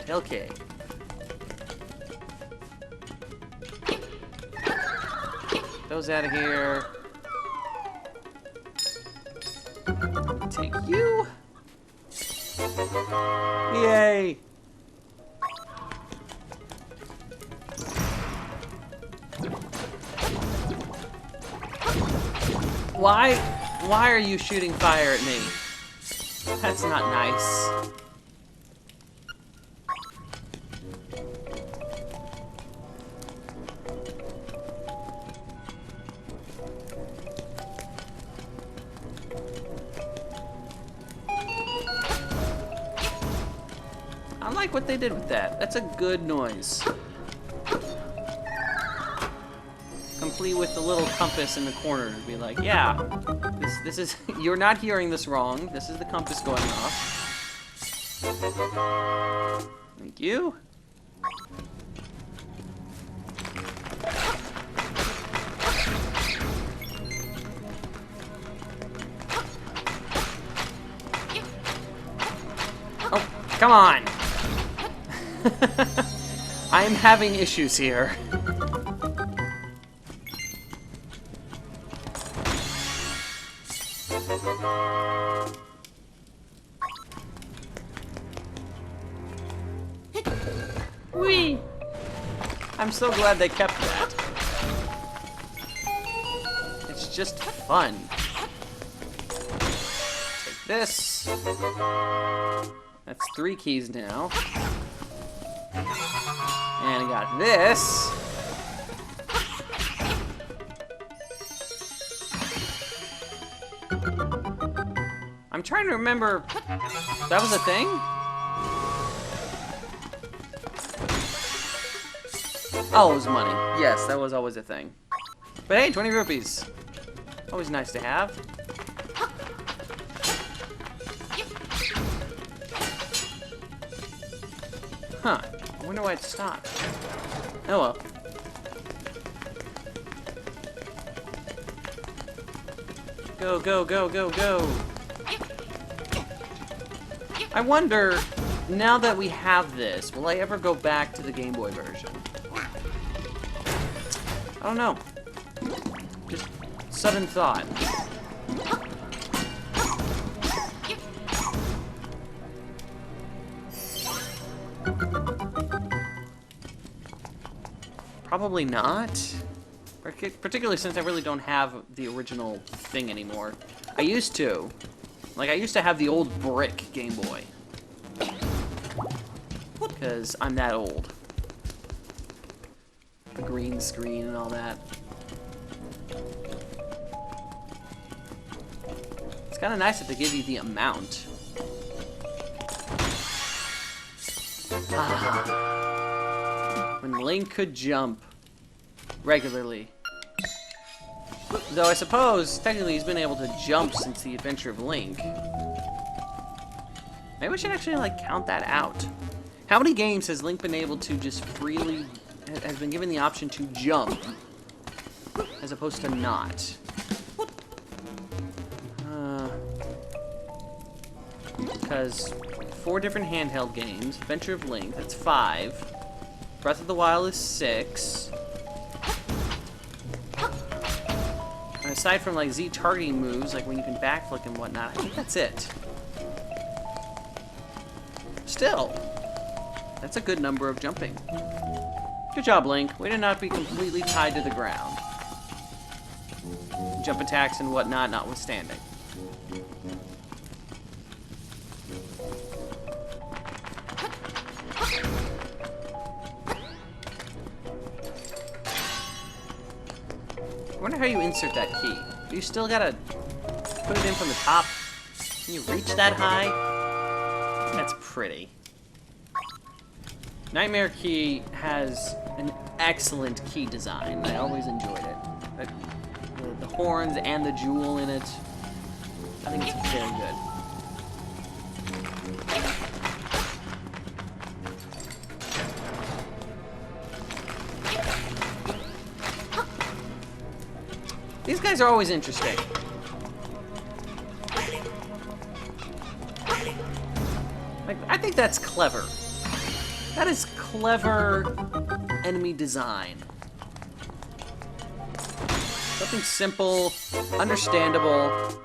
Okay. Those out of here. Take you. Yay. Why are you shooting fire at me? That's not nice. I like what they did with that. That's a good noise. Complete with the little compass in the corner to be like, yeah, this is, you're not hearing this wrong. This is the compass going off. Thank you. Oh, come on. I'm having issues here. Whee! I'm so glad they kept that. It's just fun. Take this. That's 3 keys now. And I got this. I'm trying to remember. That was a thing? Oh, it was money. Yes, that was always a thing. But hey, 20 rupees. Always nice to have. Huh. I wonder why it stopped. Oh well. Go, go, go, go, go. I wonder, now that we have this, will I ever go back to the Game Boy version? I don't know. Just sudden thought. Probably not. Particularly since I really don't have the original thing anymore. I used to. Like, I used to have the old brick Game Boy. Because I'm that old. The green screen and all that. It's kind of nice that they give you the amount. When Link could jump regularly. Though I suppose, technically, he's been able to jump since the Adventure of Link. Maybe we should actually, like, count that out. How many games has Link been able to just freely... has been given the option to jump, as opposed to not? Because 4 different handheld games, Adventure of Link, that's 5. Breath of the Wild is 6. And aside from like Z targeting moves, like when you can backflip and whatnot, I think that's it. Still, that's a good number of jumping. Good job, Link. Way to not be completely tied to the ground. Jump attacks and whatnot notwithstanding. I wonder how you insert that key. You still gotta put it in from the top. Can you reach that high? That's pretty. Nightmare Key has an excellent key design. I always enjoyed it. The horns and the jewel in it. I think it's very good. These guys are always interesting. Like, I think that's clever. That is clever enemy design. Something simple, understandable.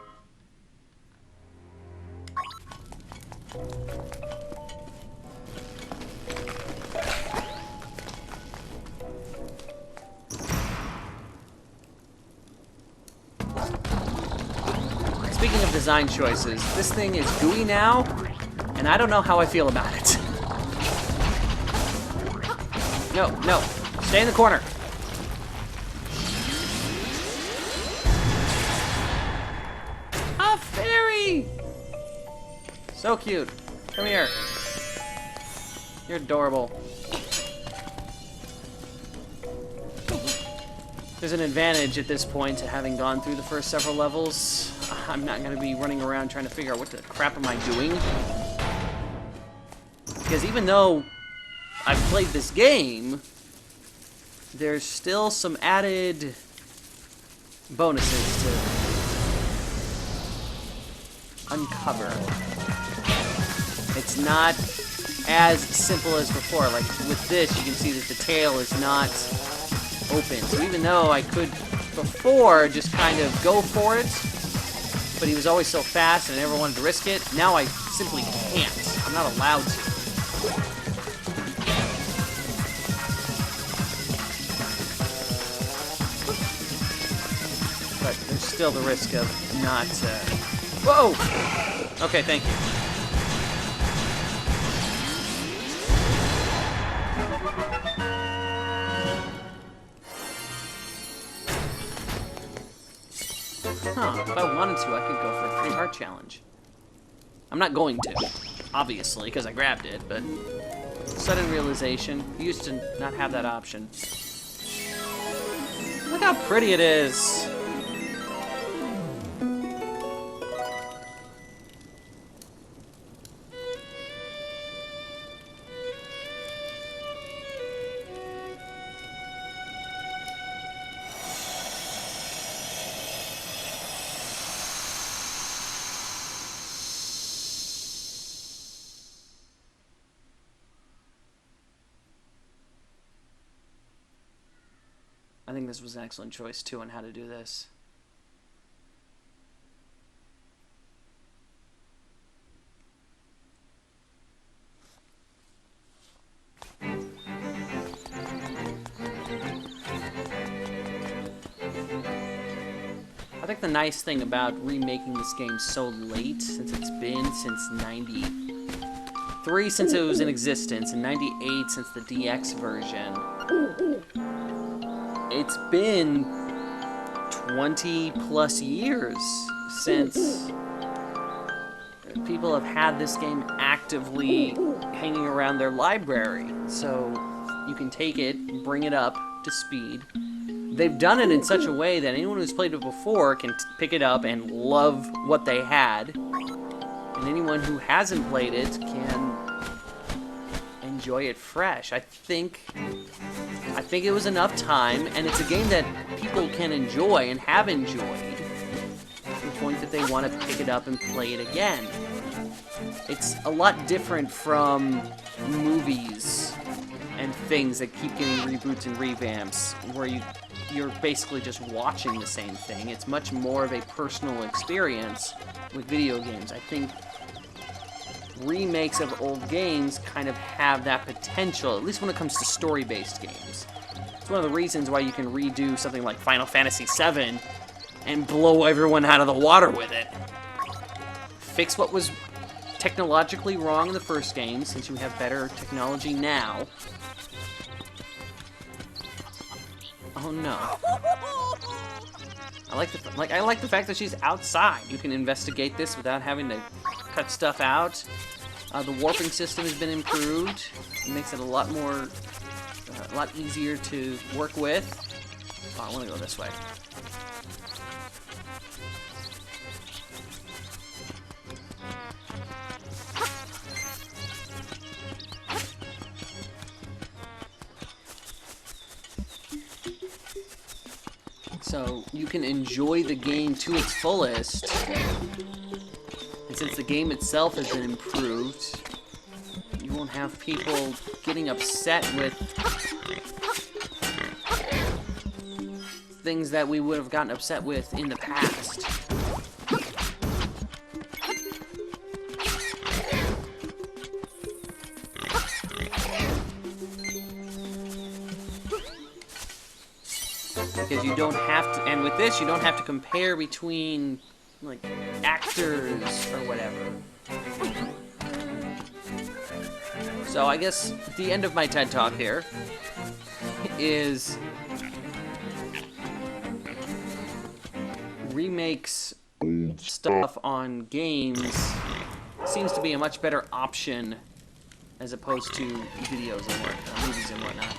Speaking of design choices, this thing is gooey now, and I don't know how I feel about it. No, no. Stay in the corner. A fairy! So cute. Come here. You're adorable. There's an advantage at this point to having gone through the first several levels. I'm not going to be running around trying to figure out what the crap am I doing. Because even though I've played this game, there's still some added bonuses to uncover. It's not as simple as before. Like with this, you can see that the tail is not open. So even though I could before just kind of go for it, but he was always so fast and I never wanted to risk it, now I simply can't. I'm not allowed to. But there's still the risk of not... Whoa! Okay, thank you. Huh, if I wanted to, I could go for a 3-heart challenge. I'm not going to, obviously, because I grabbed it, but sudden realization, I used to not have that option. Look how pretty it is! I think this was an excellent choice, too, on how to do this. I think the nice thing about remaking this game so late, since it's been since 93, since it was in existence, and 98 since the DX version, it's been 20 plus years since people have had this game actively hanging around their library. So you can take it, bring it up to speed. They've done it in such a way that anyone who's played it before can pick it up and love what they had. And anyone who hasn't played it can enjoy it fresh. I think it was enough time, and it's a game that people can enjoy and have enjoyed to the point that they want to pick it up and play it again. It's a lot different from movies and things that keep getting reboots and revamps, where you're basically just watching the same thing. It's much more of a personal experience with video games. I think remakes of old games kind of have that potential, at least when it comes to story-based games. It's one of the reasons why you can redo something like Final Fantasy VII and blow everyone out of the water with it. Fix what was technologically wrong in the first game, since you have better technology now. Oh no. I like the fact that she's outside. You can investigate this without having to cut stuff out. The warping system has been improved. It makes it a lot easier to work with. Oh, I want to go this way. So you can enjoy the game to its fullest. And since the game itself has been improved, you won't have people getting upset with things that we would have gotten upset with in the past. Because you don't have to, and with this, you don't have to compare between, like, actors or whatever. So I guess the end of my TED Talk here is remakes stuff on games seems to be a much better option as opposed to videos and movies and whatnot.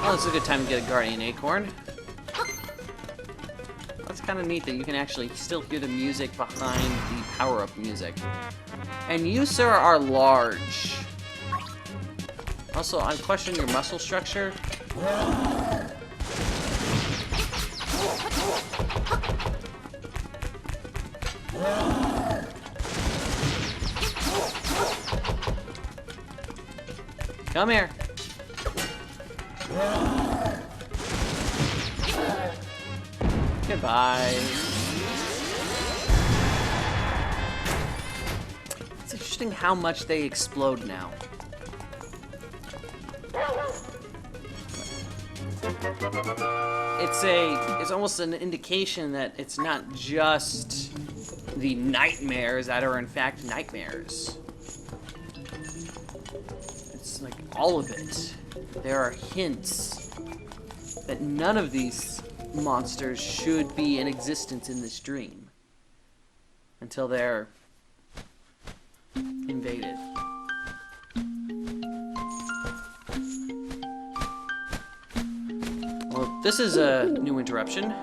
Oh, this is a good time to get a Guardian Acorn. That's kind of neat that you can actually still hear the music behind the power-up music. And you, sir, are large. Also, I'm questioning your muscle structure. Come here. Goodbye. It's interesting how much they explode now. It's almost an indication that it's not just the nightmares that are in fact nightmares. It's like all of it. There are hints that none of these monsters should be in existence in this dream until they're invaded. Well, this is a new interruption.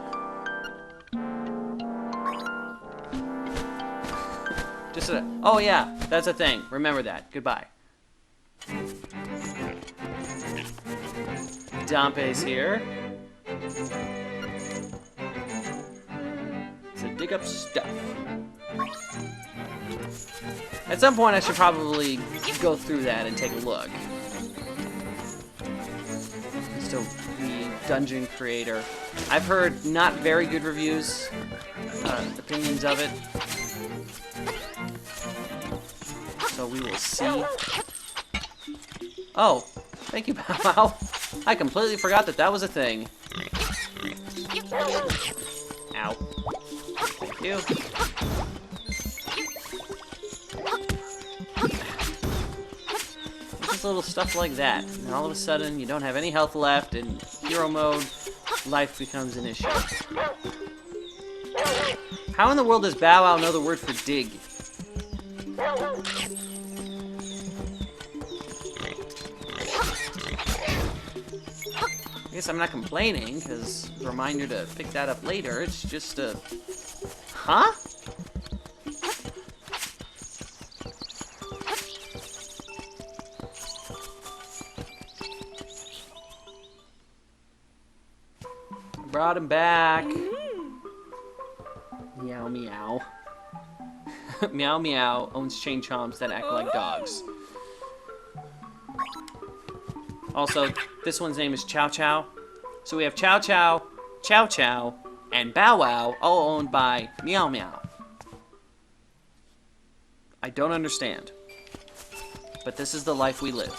Oh yeah, that's a thing. Remember that. Goodbye. Dompe's here. To dig up stuff. At some point I should probably go through that and take a look. Still the dungeon creator. I've heard not very good reviews, opinions of it. So we will see. Oh, thank you, Bow. I completely forgot that that was a thing. Ow. Thank you. Just little stuff like that. And all of a sudden, you don't have any health left, and hero mode, life becomes an issue. How in the world does Bow Wow know the word for dig? I guess I'm not complaining, because reminder to pick that up later. It's just a... Huh? Brought him back. Meow meow. Meow meow owns chain chomps that act like dogs. Also, this one's name is Chow Chow. So we have Chow Chow, Chow Chow, and Bow Wow, all owned by Meow Meow. I don't understand. But this is the life we live.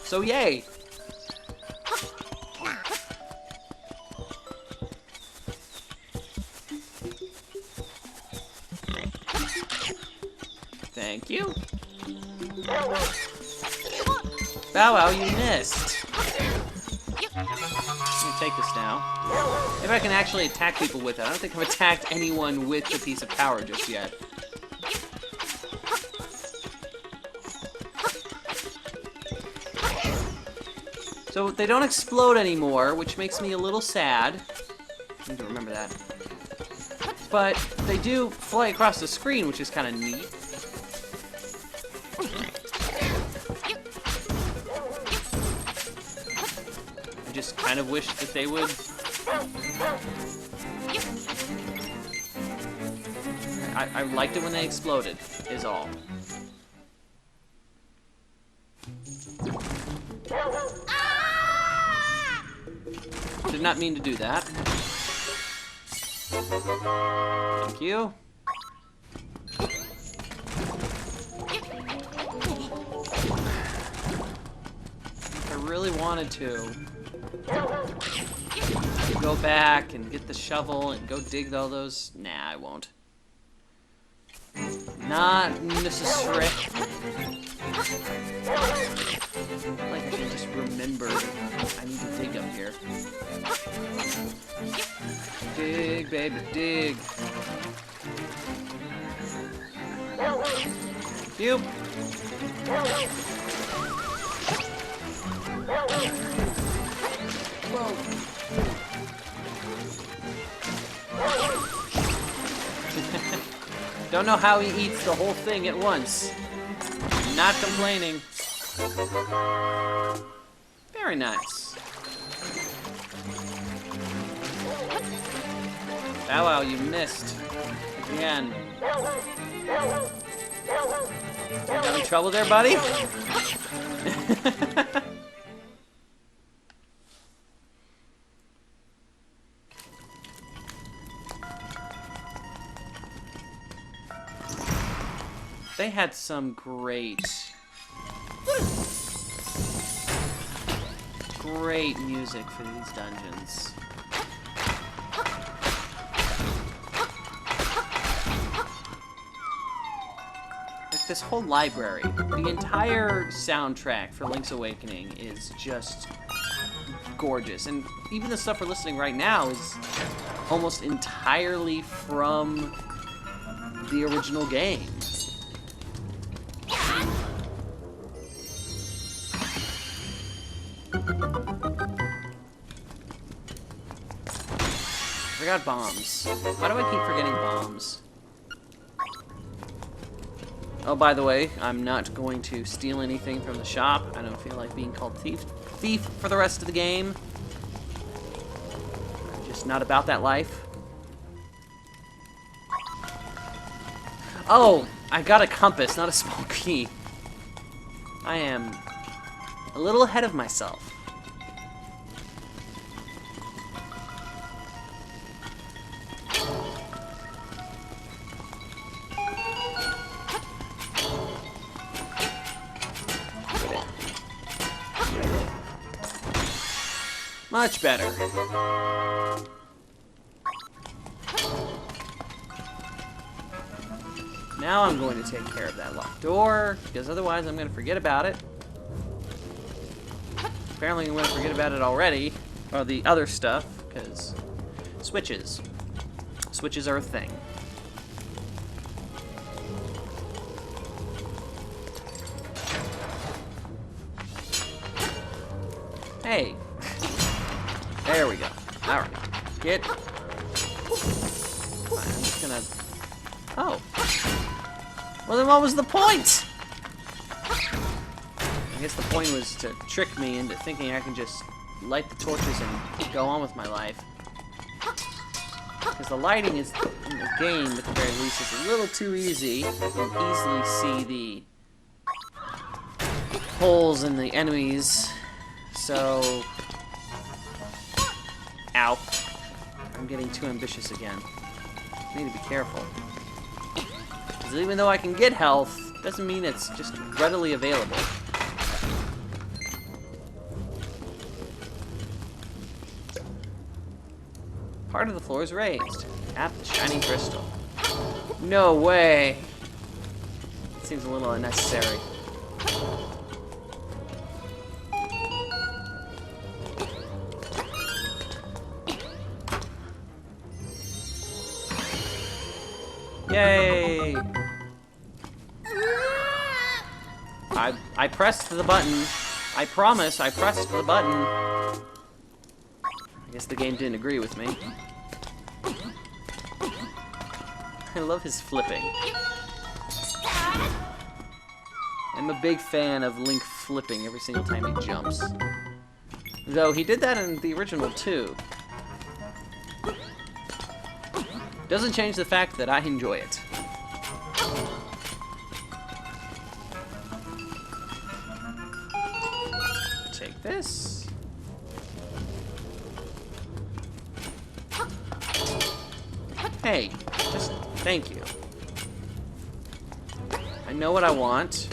So yay! Thank you. Bow Wow, you missed. I'm gonna take this now. If I can actually attack people with it. I don't think I've attacked anyone with the piece of power just yet. So they don't explode anymore, which makes me a little sad. I need to remember that. But they do fly across the screen, which is kind of neat. just kind of wish that they would... I liked it when they exploded, is all. Did not mean to do that. Thank you. If I really wanted to go back and get the shovel and go dig all those... Nah, I won't. Not necessary. Like I should just remember I need to dig up here. Dig, baby, dig. Thank you. Whoa. Don't know how he eats the whole thing at once. Not complaining. Very nice. Bow wow, you missed. Again. Having trouble there, buddy? They had some great music for these dungeons. Like this whole library, the entire soundtrack for Link's Awakening is just gorgeous. And even the stuff we're listening right now is almost entirely from the original game. I forgot bombs. Why do I keep forgetting bombs? Oh, by the way, I'm not going to steal anything from the shop. I don't feel like being called thief for the rest of the game. I'm just not about that life. Oh, I got a compass, not a small key. I am a little ahead of myself. Much better. Now I'm going to take care of that locked door, because otherwise I'm going to forget about it. Apparently I'm going to forget about it already, or the other stuff, because switches. Switches are a thing. Hey. There we go. Alright. Get... Fine, I'm just gonna... Oh. Well, then what was the point? I guess the point was to trick me into thinking I can just light the torches and go on with my life. Because the lighting is, in the game, at the very least, is a little too easy. You can easily see the holes in the enemies. So... Ow. I'm getting too ambitious again. I need to be careful. Because even though I can get health, doesn't mean it's just readily available. Part of the floor is raised. Tap the shining crystal. No way! It seems a little unnecessary. Yay! I pressed the button. I promise I pressed the button. I guess the game didn't agree with me. I love his flipping. I'm a big fan of Link flipping every single time he jumps. Though he did that in the original too. Doesn't change the fact that I enjoy it. Take this. Hey, just thank you. I know what I want.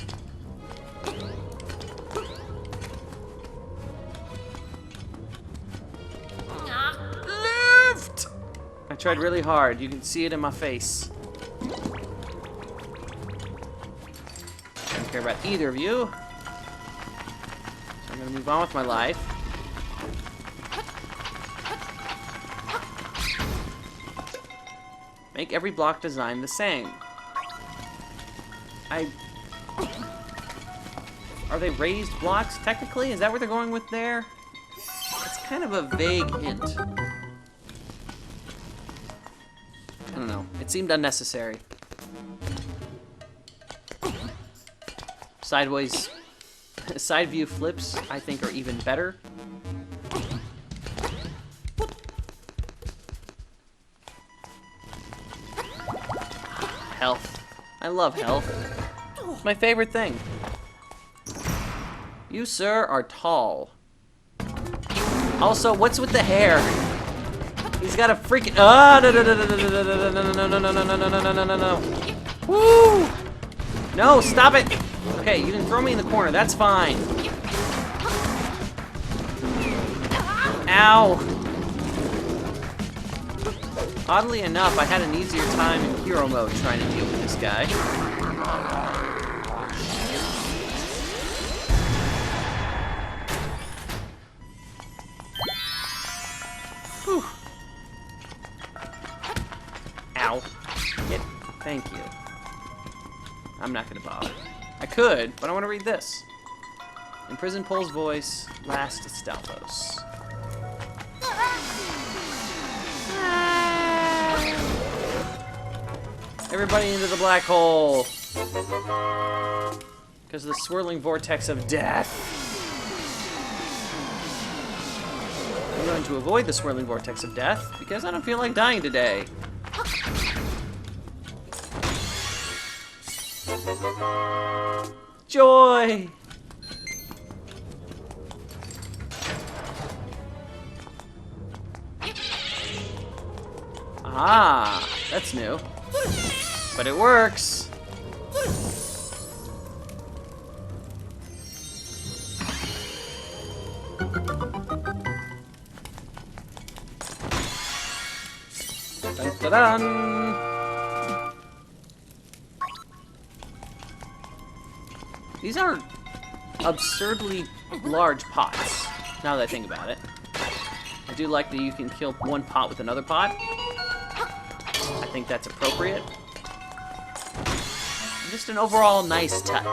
Lift! I tried really hard. You can see it in my face. Don't care about either of you. So I'm gonna move on with my life. Make every block design the same. Are they raised blocks, technically? Is that what they're going with there? It's kind of a vague hint. I don't know. It seemed unnecessary. Sideways... Side view flips, I think, are even better. Health. I love health. It's my favorite thing. You, sir, are tall. Also, what's with the hair? He's got a freaking... Ah, no, no, no, no, no, no, no, no, no, no, no, no, no, no, no, no, no. Woo! No, stop it! Okay, you can throw me in the corner. That's fine. Ow! Oddly enough, I had an easier time in hero mode trying to deal with this guy. Whew. Ow. Thank you. I'm not gonna bother. I could, but I want to read this. Imprison Pole's voice, last Stalfos. Everybody into the black hole! Because of the swirling vortex of death. I'm going to avoid the swirling vortex of death, because I don't feel like dying today. Joy! Ah, that's new. But it works. Dun, dun, dun. These are absurdly large pots, now that I think about it. I do like that you can kill one pot with another pot. I think that's appropriate. Just an overall nice touch.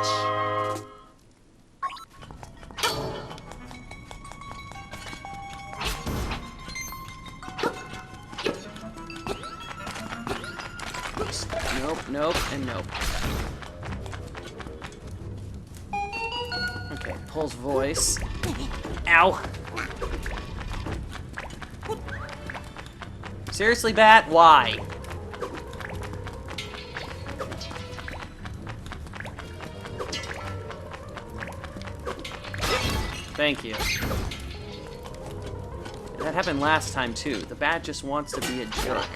Nope, nope, and nope. Okay, Pole's voice. Ow! Seriously, Bat? Why? Thank you. That happened last time, too. The bat just wants to be a jerk.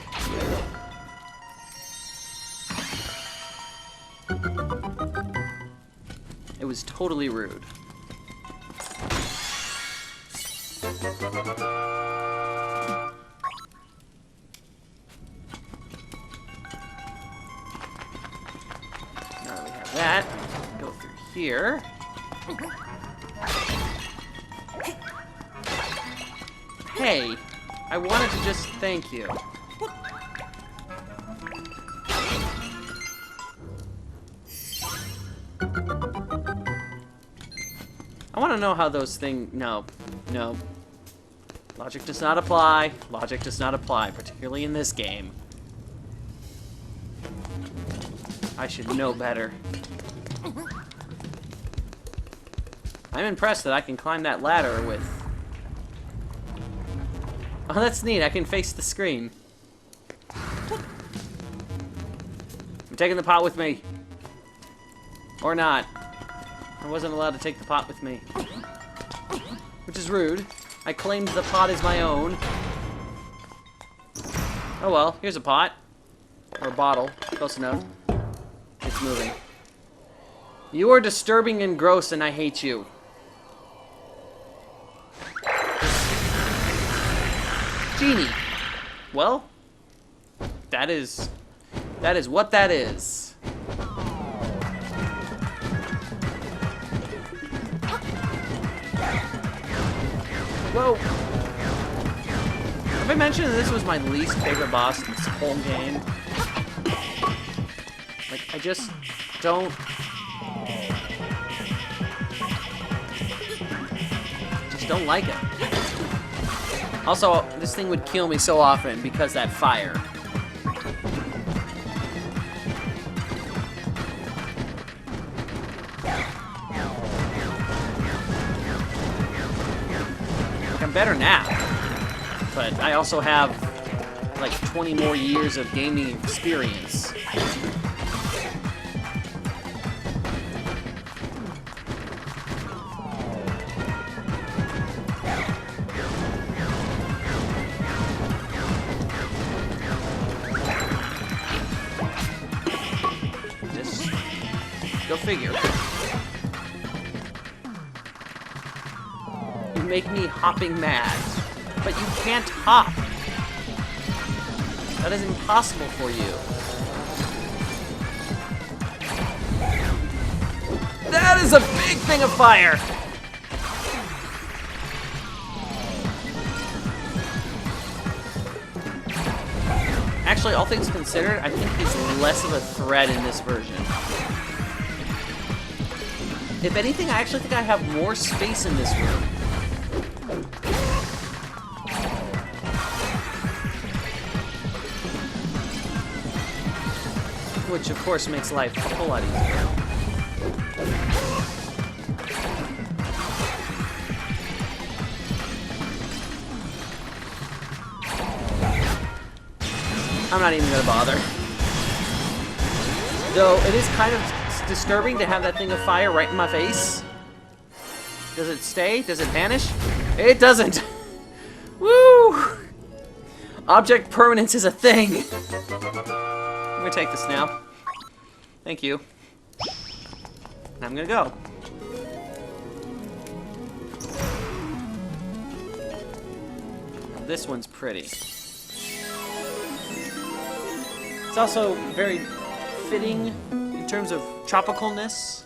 It was totally rude. Now that we have that, go through here. Hey, I wanted to just thank you. I want to know how those things... No. No. Logic does not apply. Logic does not apply, particularly in this game. I should know better. I'm impressed that I can climb that ladder with Oh, that's neat. I can face the screen. I'm taking the pot with me. Or not. I wasn't allowed to take the pot with me. Which is rude. I claimed the pot as my own. Oh well, here's a pot. Or a bottle. Close enough. It's moving. You are disturbing and gross, and I hate you. Genie. Well, that is what that is. Whoa. Have I mentioned that this was my least favorite boss in this whole game? Like, I just don't... don't like it. Also, this thing would kill me so often because that fire. Like, I'm better now, but I also have like 20 more years of gaming experience. Go figure. You make me hopping mad, but you can't hop. That is impossible for you. That is a big thing of fire! Actually, all things considered, I think he's less of a threat in this version. If anything, I actually think I have more space in this room. Which, of course, makes life a whole lot easier. I'm not even gonna bother. Though, it is kind of disturbing to have that thing of fire right in my face. Does it stay? Does it vanish? It doesn't! Woo! Object permanence is a thing! I'm gonna take this now. Thank you. I'm gonna go. This one's pretty. It's also very fitting in terms of tropicalness.